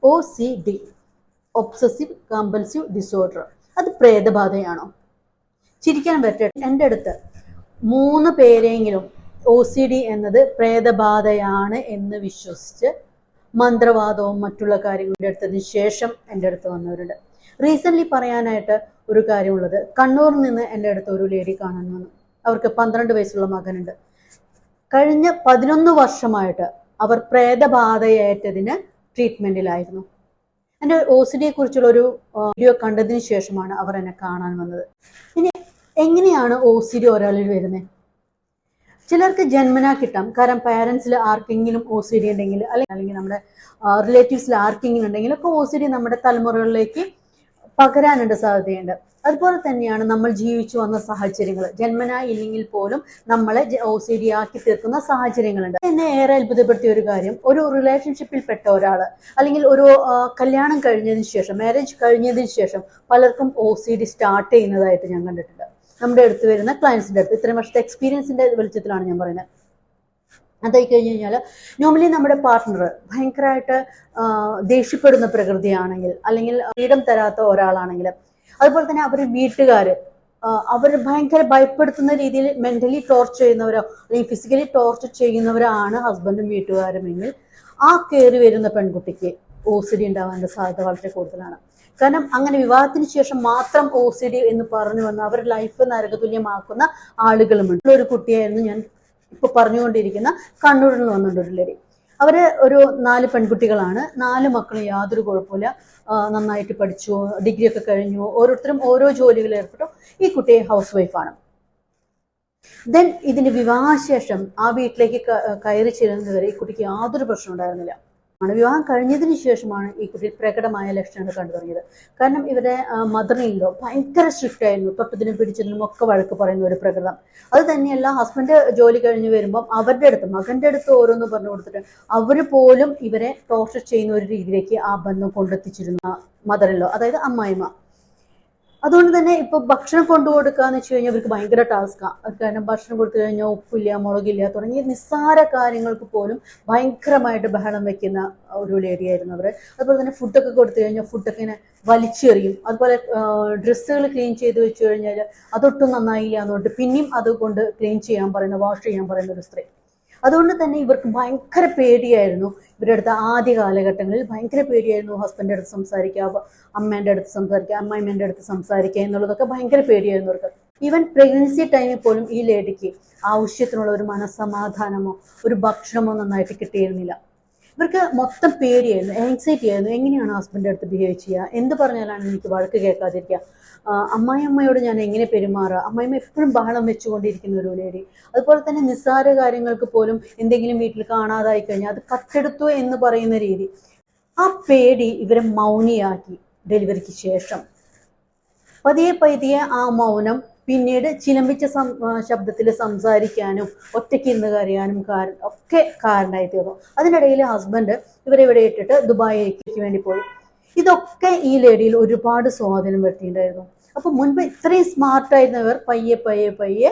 OCD, obsessive compulsive disorder, അത് പ്രേതബാധയാണോ? ചിരിക്കാൻ പറ്റട്ടെ. എൻ്റെ അടുത്ത് 3 പേരെങ്കിലും OCD എന്നത് പ്രേതബാധയാണ് എന്ന് വിശ്വസിച്ച് മന്ത്രവാദവും മറ്റുള്ള കാര്യങ്ങളുടെ എടുത്തതിന് ശേഷം എൻ്റെ അടുത്ത് വന്നവരുണ്ട്. റീസെൻ്റ്ലി പറയാനായിട്ട് ഒരു കാര്യമുള്ളത്, കണ്ണൂരിൽ നിന്ന് എൻ്റെ അടുത്ത് ഒരു ലേഡി കാണാൻ വന്നു. അവർക്ക് 12 വയസ്സുള്ള മകനുണ്ട്. കഴിഞ്ഞ 11 വർഷമായിട്ട് അവർ പ്രേതബാധയേറ്റതിന് ട്രീറ്റ്മെൻറ്റിലായിരുന്നു. എൻ്റെ OCDയെ കുറിച്ചുള്ള ഒരു വീഡിയോ കണ്ടതിന് ശേഷമാണ് അവർ എന്നെ കാണാൻ വന്നത്. ഇനി എങ്ങനെയാണ് OCD ഒരാളിൽ വരുന്നത്? ചിലർക്ക് ജന്മനാ കിട്ടാം. കാരണം പാരൻസിൽ ആർക്കെങ്കിലും OCD ഉണ്ടെങ്കിൽ, അല്ലെങ്കിൽ നമ്മുടെ റിലേറ്റീവ്സിൽ ആർക്കെങ്കിലും ഉണ്ടെങ്കിൽ ഒക്കെ OCD നമ്മുടെ തലമുറകളിലേക്ക് പകരാനുള്ള സാധ്യതയുണ്ട്. അതുപോലെ തന്നെയാണ് നമ്മൾ ജീവിച്ചു വന്ന സാഹചര്യങ്ങൾ. ജന്മനാ ഇല്ലെങ്കിൽ പോലും നമ്മളെ OCD ആക്കി തീർക്കുന്ന സാഹചര്യങ്ങളുണ്ട്. എന്നെ ഏറെ അത്ഭുതപ്പെടുത്തിയ ഒരു കാര്യം, ഒരു റിലേഷൻഷിപ്പിൽ പെട്ട ഒരാൾ, അല്ലെങ്കിൽ ഒരു കല്യാണം കഴിഞ്ഞതിന് ശേഷം, മാരേജ് കഴിഞ്ഞതിന് ശേഷം പലർക്കും OCD സ്റ്റാർട്ട് ചെയ്യുന്നതായിട്ട് ഞാൻ കണ്ടിട്ടുണ്ട്. നമ്മുടെ അടുത്ത് വരുന്ന ക്ലയൻസിൻ്റെ അടുത്ത്. ഇത്രയും വർഷത്തെ എക്സ്പീരിയൻസിൻ്റെ വെളിച്ചത്തിലാണ് ഞാൻ പറയുന്നത്. അതായി കഴിഞ്ഞ് കഴിഞ്ഞാൽ നോർമലി നമ്മുടെ പാർട്ട്ണർ ഭയങ്കരമായിട്ട് ദേഷ്യപ്പെടുന്ന പ്രകൃതിയാണെങ്കിൽ, അല്ലെങ്കിൽ ഫ്രീഡം തരാത്ത ഒരാളാണെങ്കിൽ, അതുപോലെ തന്നെ അവർ വീട്ടുകാർ അവർ ഭയങ്കര ഭയപ്പെടുത്തുന്ന രീതിയിൽ മെൻ്റലി ടോർച്ചർ ചെയ്യുന്നവരോ അല്ലെങ്കിൽ ഫിസിക്കലി ടോർച്ചർ ചെയ്യുന്നവരാണ് ഹസ്ബൻഡും വീട്ടുകാരുമെങ്കിൽ, ആ കയറി വരുന്ന പെൺകുട്ടിക്ക് OCD ഉണ്ടാവാനുള്ള സാധ്യത വളരെ കൂടുതലാണ്. കാരണം അങ്ങനെ വിവാഹത്തിന് ശേഷം മാത്രം OCD എന്ന് പറഞ്ഞു വന്ന് അവരുടെ ലൈഫ് നരകതുല്യമാക്കുന്ന ആളുകളുമുണ്ട്. ഒരു കുട്ടിയായിരുന്നു ഞാൻ ഇപ്പോൾ പറഞ്ഞുകൊണ്ടിരിക്കുന്ന കണ്ണൂരിൽ നിന്ന് വന്നിട്ടുണ്ട് ഒരു ലേഡി. അവർ ഒരു 4 പെൺകുട്ടികളാണ്. 4 മക്കളും യാതൊരു കുഴപ്പമില്ല, നന്നായിട്ട് പഠിച്ചു, ഡിഗ്രി ഒക്കെ കഴിഞ്ഞു, ഓരോരുത്തരും ഓരോ ജോലികളിൽ ഏർപ്പെട്ടു. ഈ കുട്ടി ഹൗസ് വൈഫാണ്. ദെൻ ഇതിന്റെ വിവാഹശേഷം ആ വീട്ടിലേക്ക് കയറി ചെല്ലുന്നതുവരെ ഈ കുട്ടിക്ക് യാതൊരു പ്രശ്നം ഉണ്ടായിരുന്നില്ല. വിവാഹം കഴിഞ്ഞതിന് ശേഷമാണ് ഈ കുട്ടി പ്രകടമായ ലക്ഷണങ്ങൾ കണ്ടു തുടങ്ങിയത്. കാരണം ഇവരെ മദറിനിലോ ഭയങ്കര സ്ട്രിക്റ്റ് ആയിരുന്നു. തൊട്ടതിനും പിടിച്ചതിനും ഒക്കെ വഴക്ക് പറയുന്ന ഒരു പ്രകൃതം. അത് തന്നെയല്ല, ഹസ്ബൻഡ് ജോലി കഴിഞ്ഞ് വരുമ്പം അവരുടെ അടുത്ത്, മകൻ്റെ അടുത്ത് ഓരോന്ന് പറഞ്ഞു കൊടുത്തിട്ട് അവർ പോലും ഇവരെ ടോർച്ചർ ചെയ്യുന്ന ഒരു രീതിയിലേക്ക് ആ ബന്ധം കൊണ്ടെത്തിച്ചിരുന്ന മദറിനിലോ, അതായത് അമ്മായിമ്മ. അതുകൊണ്ട് തന്നെ ഇപ്പോൾ ഭക്ഷണം കൊണ്ടുകൊടുക്കാന്ന് വെച്ച് കഴിഞ്ഞാൽ ഇവർക്ക് ഭയങ്കര ടാസ്ക്കാണ്. കാരണം ഭക്ഷണം കൊടുത്തു കഴിഞ്ഞാൽ ഉപ്പില്ല, മുളകില്ല തുടങ്ങിയ നിസ്സാര കാര്യങ്ങൾക്ക് പോലും ഭയങ്കരമായിട്ട് ബഹളം വെക്കുന്ന ഒരു ലേഡിയായിരുന്നു അവർ. അതുപോലെ തന്നെ ഫുഡൊക്കെ കൊടുത്തു കഴിഞ്ഞാൽ ഫുഡൊക്കെ ഇങ്ങനെ വലിച്ചെറിയും. അതുപോലെ ഡ്രസ്സുകൾ ക്ലീൻ ചെയ്ത് വെച്ച് കഴിഞ്ഞാൽ അതൊട്ടും നന്നായില്ല എന്നുകൊണ്ട് പിന്നെയും അതുകൊണ്ട് ക്ലീൻ ചെയ്യാൻ പറയുന്ന, വാഷ് ചെയ്യാൻ പറയുന്ന ഒരു സ്ത്രീ. അതുകൊണ്ട് തന്നെ ഇവർക്ക് ഭയങ്കര പേടിയായിരുന്നു. ഇവരുടെ അടുത്ത് ആദ്യ കാലഘട്ടങ്ങളിൽ ഭയങ്കര പേടിയായിരുന്നു. ഹസ്ബൻഡിൻ്റെ അടുത്ത് സംസാരിക്കുക, അമ്മേൻ്റെ അടുത്ത് സംസാരിക്കുക, അമ്മായിമ്മേൻ്റെ അടുത്ത് സംസാരിക്കുക എന്നുള്ളതൊക്കെ ഭയങ്കര പേടിയായിരുന്നു അവർക്ക്. ഈവൻ പ്രഗ്നൻസി ടൈമിൽ പോലും ഈ ലേഡിക്ക് ആവശ്യത്തിനുള്ള ഒരു മനസ്സമാധാനമോ ഒരു ഭക്ഷണമോ നന്നായിട്ട് കിട്ടിയിരുന്നില്ല. ഇവർക്ക് മൊത്തം പേടിയായിരുന്നു, ആങ്സൈറ്റി ആയിരുന്നു. എങ്ങനെയാണ് ഹസ്ബൻഡിൻ്റെ അടുത്ത് ബിഹേവ് ചെയ്യുക, എന്ത് പറഞ്ഞാലാണ് എനിക്ക് വഴക്ക് കേൾക്കാതിരിക്കുക, അമ്മായിയമ്മയോട് ഞാൻ എങ്ങനെ പെരുമാറുക, അമ്മായിമ്മ എപ്പോഴും ബഹളം വെച്ചുകൊണ്ടിരിക്കുന്ന ഒരു ലേഡി. അതുപോലെ തന്നെ നിസ്സാര കാര്യങ്ങൾക്ക് പോലും എന്തെങ്കിലും വീട്ടിൽ കാണാതായി കഴിഞ്ഞാൽ അത് കട്ടെടുത്തു എന്ന് പറയുന്ന രീതി. ആ പേടി ഇവരെ മൗനിയാക്കി. ഡെലിവറിക്ക് ശേഷം പതിയെ പതിയെ ആ മൗനം പിന്നീട് ചിലമ്പിച്ച ശബ്ദത്തിൽ സംസാരിക്കാനും ഒറ്റയ്ക്ക് ഇരുന്ന് കരയാനും ഒക്കെ കാരണമായി തീർന്നു. അതിനിടയിൽ ഹസ്ബൻഡ് ഇവരെ ഇവിടെ ഇട്ടിട്ട് ദുബായിലേക്ക് വേണ്ടി പോയി. ഇതൊക്കെ ഈ ലേഡിയിൽ ഒരുപാട് സ്വാധീനം വരുത്തിയിട്ടുണ്ടായിരുന്നു. അപ്പോൾ മുൻപ് ഇത്രയും സ്മാർട്ടായിരുന്നവർ പയ്യെ പയ്യെ പയ്യെ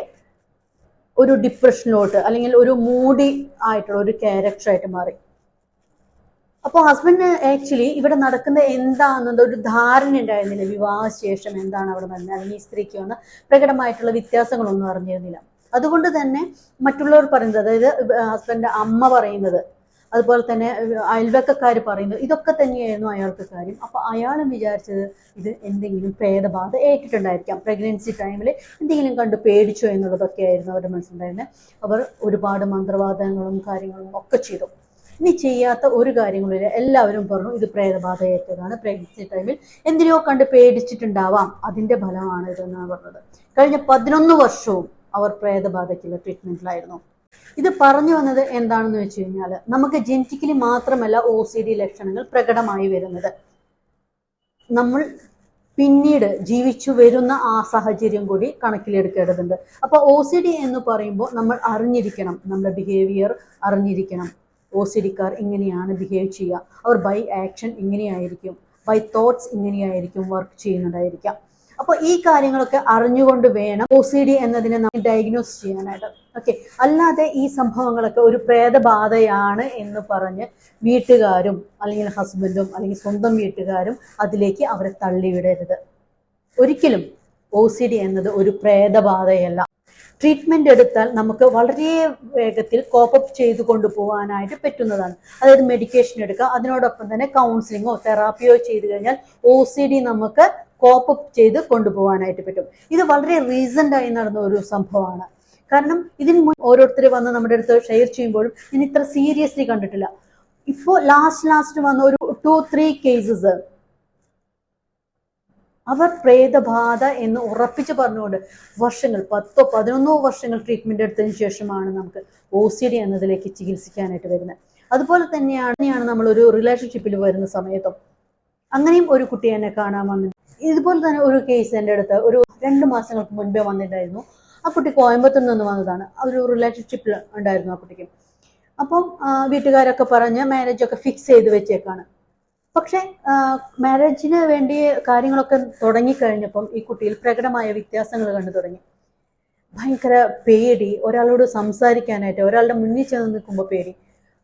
ഒരു ഡിപ്രഷനിലോട്ട്, അല്ലെങ്കിൽ ഒരു മൂഡി ആയിട്ടുള്ള ഒരു ക്യാരക്ടറായിട്ട് മാറി. അപ്പോൾ ഹസ്ബൻഡ് ആക്ച്വലി ഇവിടെ നടക്കുന്നത് എന്താണെന്നത് ഒരു ധാരണ ഉണ്ടായിരുന്നില്ല. വിവാഹശേഷം എന്താണ് അവിടെ നടന്നത്, അല്ലെങ്കിൽ ഈ സ്ത്രീക്ക് വന്ന പ്രകടമായിട്ടുള്ള വ്യത്യാസങ്ങളൊന്നും അറിഞ്ഞിരുന്നില്ല. അതുകൊണ്ട് തന്നെ മറ്റുള്ളവർ പറയുന്നത്, അതായത് ഹസ്ബൻഡ് അമ്മ പറയുന്നത്, അതുപോലെ തന്നെ അയൽവക്കക്കാർ പറയുന്നത്, ഇതൊക്കെ തന്നെയായിരുന്നു അയാൾക്ക് കാര്യം. അപ്പോൾ അയാളും വിചാരിച്ചത് ഇത് എന്തെങ്കിലും പ്രേതബാധ ഏറ്റിട്ടുണ്ടായിരിക്കാം, പ്രഗ്നൻസി ടൈമിൽ എന്തെങ്കിലും കണ്ട് പേടിച്ചോ എന്നുള്ളതൊക്കെ ആയിരുന്നു അവരുടെ മനസ്സിലുണ്ടായിരുന്നത്. അവർ ഒരുപാട് മന്ത്രവാദങ്ങളും കാര്യങ്ങളും ഒക്കെ ചെയ്തു. ഇനി ചെയ്യാത്ത ഒരു കാര്യങ്ങളില്ല. എല്ലാവരും പറഞ്ഞു ഇത് പ്രേതബാധ ഏറ്റതാണ്, പ്രഗ്നൻസി ടൈമിൽ എന്തിനോ കണ്ട് പേടിച്ചിട്ടുണ്ടാവാം, അതിൻ്റെ ഫലമാണ് ഇതെന്നാണ് പറഞ്ഞത്. കഴിഞ്ഞ 11 വർഷവും അവർ പ്രേതബാധയ്ക്കുള്ള ട്രീറ്റ്മെൻറ്റിലായിരുന്നു. ഇത് പറഞ്ഞു വന്നത് എന്താണെന്ന് വെച്ച് കഴിഞ്ഞാൽ, നമുക്ക് ജനറ്റിക്കലി മാത്രമല്ല OCD ലക്ഷണങ്ങൾ പ്രകടമായി വരുന്നത്, നമ്മൾ പിന്നീട് ജീവിച്ചു വരുന്ന ആ സാഹചര്യം കൂടി കണക്കിലെടുക്കേണ്ടതുണ്ട്. അപ്പോൾ OCD എന്ന് പറയുമ്പോൾ നമ്മൾ അറിഞ്ഞിരിക്കണം, നമ്മുടെ ബിഹേവിയർ അറിഞ്ഞിരിക്കണം. OCDക്കാർ ഇങ്ങനെയാണ് ബിഹേവ് ചെയ്യുക, അവർ ബൈ ആക്ഷൻ ഇങ്ങനെയായിരിക്കും, ബൈ തോട്ട്സ് ഇങ്ങനെയായിരിക്കും വർക്ക് ചെയ്യുന്നതായിരിക്കാം. അപ്പോൾ ഈ കാര്യങ്ങളൊക്കെ അറിഞ്ഞുകൊണ്ട് വേണം OCD എന്നതിനെ നമ്മൾ ഡയഗ്നോസ് ചെയ്യാനായിട്ട്. ഓക്കെ, അല്ലാതെ ഈ സംഭവങ്ങളൊക്കെ ഒരു പ്രേതബാധയാണ് എന്ന് പറഞ്ഞ് വീട്ടുകാരും അല്ലെങ്കിൽ ഹസ്ബൻഡും അല്ലെങ്കിൽ സ്വന്തം വീട്ടുകാരും അതിലേക്ക് അവരെ തള്ളിവിടരുത്. ഒരിക്കലും OCD എന്നത് ഒരു പ്രേതബാധയല്ല. ട്രീറ്റ്മെന്റ് എടുത്താൽ നമുക്ക് വളരെ വേഗത്തിൽ കോപ്പപ്പ് ചെയ്തു കൊണ്ടുപോകാനായിട്ട് പറ്റുന്നതാണ്. അതായത് മെഡിക്കേഷൻ എടുക്കുക, അതിനോടൊപ്പം തന്നെ കൗൺസിലിങ്ങോ തെറാപ്പിയോ ചെയ്തു കഴിഞ്ഞാൽ OCD നമുക്ക് കോപ്പപ്പ് ചെയ്ത് കൊണ്ടുപോകാനായിട്ട് പറ്റും. ഇത് വളരെ റീസെന്റ് ആയി നടന്ന ഒരു സംഭവമാണ്. കാരണം ഇതിന് മുൻ ഓരോരുത്തർ വന്ന് നമ്മുടെ അടുത്ത് ഷെയർ ചെയ്യുമ്പോഴും ഞാൻ ഇത്ര സീരിയസ്ലി കണ്ടിട്ടില്ല. ഇപ്പോൾ ലാസ്റ്റ് വന്ന ഒരു 2-3 കേസസ് അവർ പ്രേതബാധ എന്ന് ഉറപ്പിച്ച് പറഞ്ഞുകൊണ്ട് വർഷങ്ങൾ 10-11 വർഷങ്ങൾ ട്രീറ്റ്മെന്റ് എടുത്തതിന് ശേഷമാണ് നമുക്ക് OCD എന്നതിലേക്ക് ചികിത്സിക്കാനായിട്ട് വരുന്നത്. അതുപോലെ തന്നെയാണ് നമ്മളൊരു റിലേഷൻഷിപ്പിൽ വരുന്ന സമയത്തും അങ്ങനെയും ഒരു കുട്ടി എന്നെ കാണാൻ വന്നു. ഇതുപോലെ തന്നെ ഒരു കേസ് എൻ്റെ അടുത്ത് ഒരു 2 മാസങ്ങൾക്ക് മുൻപേ വന്നിട്ടുണ്ടായിരുന്നു. ആ കുട്ടി കോയമ്പത്തൂരിൽ നിന്ന് വന്നതാണ്. ഒരു റിലേഷൻഷിപ്പിൽ ഉണ്ടായിരുന്നു ആ കുട്ടിക്ക്. അപ്പം വീട്ടുകാരൊക്കെ പറഞ്ഞ് മാരേജൊക്കെ ഫിക്സ് ചെയ്ത് വെച്ചേക്കാണ്. പക്ഷെ മാരേജിന് വേണ്ടി കാര്യങ്ങളൊക്കെ തുടങ്ങിക്കഴിഞ്ഞപ്പം ഈ കുട്ടിയിൽ പ്രകടമായ വ്യത്യാസങ്ങൾ കണ്ടു തുടങ്ങി. ഭയങ്കര പേടി, ഒരാളോട് സംസാരിക്കാനായിട്ട്, ഒരാളുടെ മുന്നിൽ ചെന്ന് നിൽക്കുമ്പോൾ പേടി.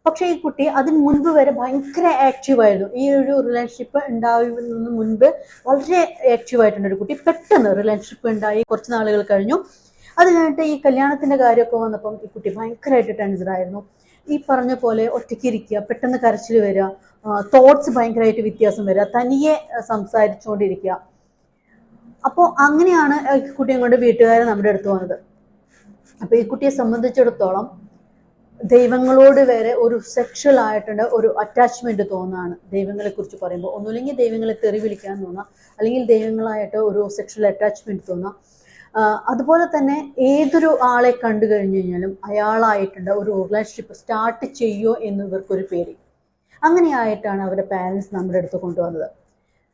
പക്ഷെ ഈ കുട്ടി അതിന് മുൻപ് വരെ ഭയങ്കര ആക്റ്റീവായിരുന്നു. ഈ ഒരു റിലേഷൻഷിപ്പ് ഉണ്ടാവുന്നതിന് മുൻപ് വളരെ ആക്റ്റീവായിട്ടുണ്ട് ഒരു കുട്ടി. പെട്ടെന്ന് റിലേഷൻഷിപ്പ് ഉണ്ടായി കുറച്ച് നാളുകൾ കഴിഞ്ഞു. അത് കഴിഞ്ഞിട്ട് ഈ കല്യാണത്തിന്റെ കാര്യമൊക്കെ വന്നപ്പം ഈ കുട്ടി ഭയങ്കരമായിട്ട് ടെൻഷനായിരുന്നു. ഈ പറഞ്ഞ പോലെ ഒറ്റയ്ക്ക് ഇരിക്കുക, പെട്ടെന്ന് കരച്ചിൽ വരിക, തോട്ട്സ് ഭയങ്കരമായിട്ട് വ്യത്യാസം വരിക, തനിയെ സംസാരിച്ചുകൊണ്ടിരിക്കുക. അപ്പോൾ അങ്ങനെയാണ് ഈ കുട്ടിയെ കൊണ്ട് വീട്ടുകാർ നമ്മുടെ അടുത്ത് വന്നത്. അപ്പോൾ ഈ കുട്ടിയെ സംബന്ധിച്ചിടത്തോളം ദൈവങ്ങളോട് വരെ ഒരു സെക്ഷൽ ആയിട്ടുണ്ട് ഒരു അറ്റാച്ച്മെന്റ് തോന്നാണ് ദൈവങ്ങളെ കുറിച്ച് പറയുമ്പോൾ. ഒന്നുമില്ലെങ്കിൽ ദൈവങ്ങളെ തെറി വിളിക്കാൻ തോന്നാം, അല്ലെങ്കിൽ ദൈവങ്ങളായിട്ട് ഒരു സെക്ഷൽ അറ്റാച്ച്മെന്റ് തോന്നാം. അതുപോലെ തന്നെ ഏതൊരു ആളെ കണ്ടു കഴിഞ്ഞു കഴിഞ്ഞാലും അയാളായിട്ടുണ്ട് ഒരു റിലേഷൻഷിപ്പ് സ്റ്റാർട്ട് ചെയ്യുമോ എന്ന് ഇവർക്കൊരു പേടി. അങ്ങനെയായിട്ടാണ് അവരുടെ പാരൻസ് നമ്മുടെ അടുത്ത് കൊണ്ടുവന്നത്.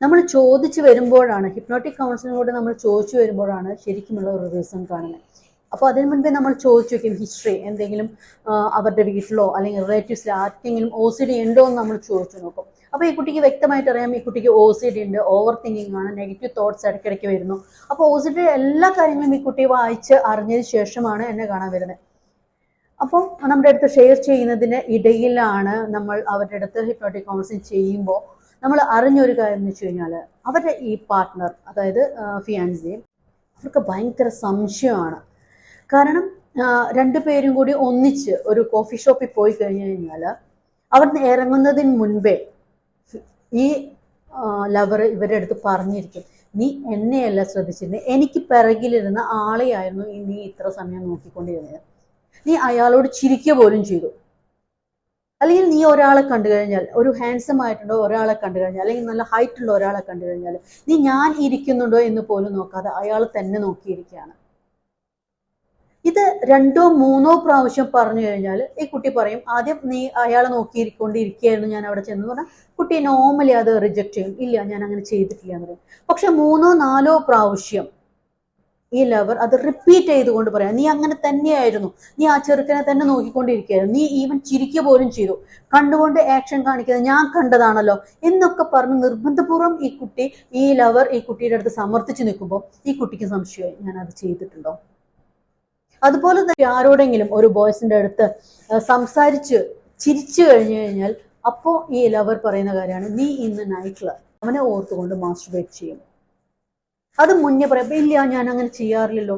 നമ്മൾ ചോദിച്ചു വരുമ്പോഴാണ്, ഹിപ്നോട്ടിക് കൗൺസിലിങ്ങിലൂടെ നമ്മൾ ചോദിച്ചു വരുമ്പോഴാണ് ശരിക്കുമുള്ള ഒരു റീസൺ കാണുന്നത്. അപ്പോൾ അതിന് മുൻപേ നമ്മൾ ചോദിച്ചു വയ്ക്കും ഹിസ്റ്ററി, എന്തെങ്കിലും അവരുടെ വീട്ടിലോ അല്ലെങ്കിൽ റിലേറ്റീവ്സിലോ ആർക്കെങ്കിലും OCD ഉണ്ടോ എന്ന് നമ്മൾ ചോദിച്ചു നോക്കും. അപ്പോൾ ഈ കുട്ടിക്ക് വ്യക്തമായിട്ട് അറിയാം ഈ കുട്ടിക്ക് OCD ഉണ്ട്, ഓവർ തിങ്കിങ് ആണ്, നെഗറ്റീവ് തോട്ട്സ് ഇടയ്ക്കിടയ്ക്ക് വരുന്നു. അപ്പോൾ OCD എല്ലാ കാര്യങ്ങളും ഈ കുട്ടി വായിച്ച് അറിഞ്ഞതിന് ശേഷമാണ് എന്നെ കാണാൻ വരുന്നത്. അപ്പം നമ്മുടെ അടുത്ത് ഷെയർ ചെയ്യുന്നതിന് ഇടയിലാണ് നമ്മൾ അവരുടെ അടുത്ത് ഹിപ്നോട്ടിക് കൗൺസിലിംഗ് ചെയ്യുമ്പോൾ നമ്മൾ അറിഞ്ഞൊരു കാര്യം എന്ന് വെച്ച് കഴിഞ്ഞാൽ അവരുടെ ഈ പാർട്ട്ണർ, അതായത് ഫിയാൻസി, അവർക്ക് ഭയങ്കര സംശയമാണ്. കാരണം 2 പേരും കൂടി ഒന്നിച്ച് ഒരു കോഫി ഷോപ്പിൽ പോയി കഴിഞ്ഞു കഴിഞ്ഞാൽ അവിടെ ഇറങ്ങുന്നതിന് മുൻപേ ഈ ലവർ ഇവരുടെ അടുത്ത് പറഞ്ഞിരിക്കും, നീ എന്നെയല്ല ശ്രദ്ധിച്ചിരുന്നത്, എനിക്ക് പിറകിലിരുന്ന ആളെയായിരുന്നു നീ ഇത്ര സമയം നോക്കിക്കൊണ്ടിരുന്നത്, നീ അയാളോട് ചിരിക്കുക പോലും ചെയ്തു. അല്ലെങ്കിൽ നീ ഒരാളെ കണ്ടു കഴിഞ്ഞാൽ, ഒരു ഹാൻസം ആയിട്ടുണ്ടോ ഒരാളെ കണ്ടു കഴിഞ്ഞാൽ, അല്ലെങ്കിൽ നല്ല ഹൈറ്റ് ഉള്ള ഒരാളെ കണ്ടു കഴിഞ്ഞാൽ നീ ഞാൻ ഇരിക്കുന്നുണ്ടോ എന്ന് പോലും നോക്കാതെ അയാൾ തന്നെ നോക്കിയിരിക്കുകയാണ്. ഇത് 2-3 പ്രാവശ്യം പറഞ്ഞു കഴിഞ്ഞാൽ ഈ കുട്ടി പറയും, ആദ്യം നീ അയാളെ നോക്കിയിരിക്കൊണ്ടിരിക്കുകയായിരുന്നു ഞാൻ അവിടെ ചെന്ന് പറഞ്ഞാൽ കുട്ടി നോർമലി അത് റിജക്റ്റ് ചെയ്യും, ഇല്ല ഞാൻ അങ്ങനെ ചെയ്തിട്ടില്ല എന്ന് പറയും. പക്ഷെ 3-4 പ്രാവശ്യം ഈ ലവർ അത് റിപ്പീറ്റ് ചെയ്തുകൊണ്ട് പറയാം, നീ അങ്ങനെ തന്നെയായിരുന്നു, നീ ആ ചെറുക്കനെ തന്നെ നോക്കിക്കൊണ്ടിരിക്കുകയായിരുന്നു, നീ ഈവൻ ചിരിക്കുക പോലും ചെയ്തു, കണ്ടുകൊണ്ട് ആക്ഷൻ കാണിക്കുന്നത് ഞാൻ കണ്ടതാണല്ലോ എന്നൊക്കെ പറഞ്ഞ് നിർബന്ധപൂർവ്വം ഈ ലവർ ഈ കുട്ടിയുടെ അടുത്ത് സമർത്ഥിച്ചു നിൽക്കുമ്പോൾ ഈ കുട്ടിക്ക് സംശയമായി, ഞാൻ അത് ചെയ്തിട്ടുണ്ടോ. അതുപോലെ തന്നെ ആരോടെങ്കിലും ഒരു ബോയ്സിന്റെ അടുത്ത് സംസാരിച്ച് ചിരിച്ചു കഴിഞ്ഞു കഴിഞ്ഞാൽ അപ്പോൾ ഈ ലവർ പറയുന്ന കാര്യമാണ്, നീ ഇന്ന് നൈറ്റിൽ അവനെ ഓർത്തുകൊണ്ട് മാസ്റ്റർബേറ്റ് ചെയ്യും. അത് മുന്നേ പറയാം, ഇല്ല ഞാൻ അങ്ങനെ ചെയ്യാറില്ലല്ലോ,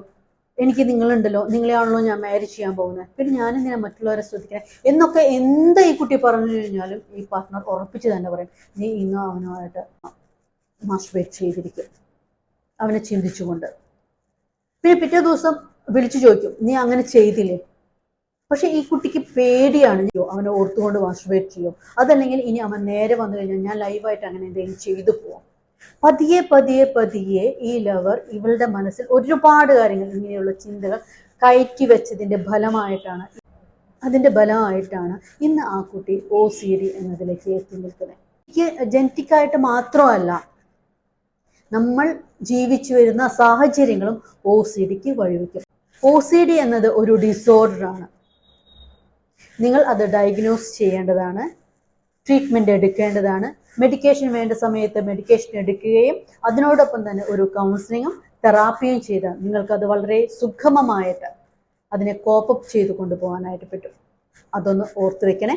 എനിക്ക് നിങ്ങളുണ്ടല്ലോ, നിങ്ങളെയാണല്ലോ ഞാൻ മാരേജ് ചെയ്യാൻ പോകുന്നത്, പിന്നെ ഞാനെന്തിനാ മറ്റുള്ളവരെ ശ്രദ്ധിക്കണം എന്നൊക്കെ എന്താ ഈ കുട്ടി പറഞ്ഞു കഴിഞ്ഞാലും ഈ പാർട്ട്ണർ ഉറപ്പിച്ച് തന്നെ പറയും, നീ ഇന്ന് അവനുമായിട്ട് മാസ്റ്റർബേറ്റ് ചെയ്തിരിക്കും, അവനെ ചിന്തിച്ചുകൊണ്ട്. പിന്നെ പിറ്റേ ദിവസം വിളിച്ചു ചോദിക്കും, നീ അങ്ങനെ ചെയ്തില്ലേ. പക്ഷെ ഈ കുട്ടിക്ക് പേടിയാണ്, അവനെ ഓർത്തുകൊണ്ട് മാസ്റ്റർബേറ്റ് ചെയ്യും, അതല്ലെങ്കിൽ ഇനി അവൻ നേരെ വന്നു കഴിഞ്ഞാൽ ഞാൻ ലൈവായിട്ട് അങ്ങനെ എന്തെങ്കിലും ചെയ്തു പോവാം. പതിയെ ഈ ലവർ ഇവളുടെ മനസ്സിൽ ഒരുപാട് കാര്യങ്ങൾ, ഇങ്ങനെയുള്ള ചിന്തകൾ കയറ്റി വെച്ചതിന്റെ ഫലമായിട്ടാണ് ഇന്ന് ആ കുട്ടി OCD എന്നതിലേക്ക് എത്തി നിൽക്കുന്നത്. ജനറ്റിക്കായിട്ട് മാത്രമല്ല, നമ്മൾ ജീവിച്ചു വരുന്ന സാഹചര്യങ്ങളും OCDക്ക് വഴിവെക്കും. OCD എന്നത് ഒരു ഡിസോർഡറാണ്. നിങ്ങൾ അത് ഡയഗ്നോസ് ചെയ്യേണ്ടതാണ്. ട്രീറ്റ്മെൻറ്റ് എടുക്കേണ്ടതാണ്. മെഡിക്കേഷൻ വേണ്ട സമയത്ത് മെഡിക്കേഷൻ എടുക്കുകയും അതിനോടൊപ്പം തന്നെ ഒരു കൗൺസിലിങ്ങും തെറാപ്പിയും ചെയ്താൽ നിങ്ങൾക്കത് വളരെ സുഗമമായിട്ട് അതിനെ കോപ്പപ്പ് ചെയ്ത് കൊണ്ടുപോകാനായിട്ട് പറ്റും. അതൊന്ന് ഓർത്ത് വെക്കണേ.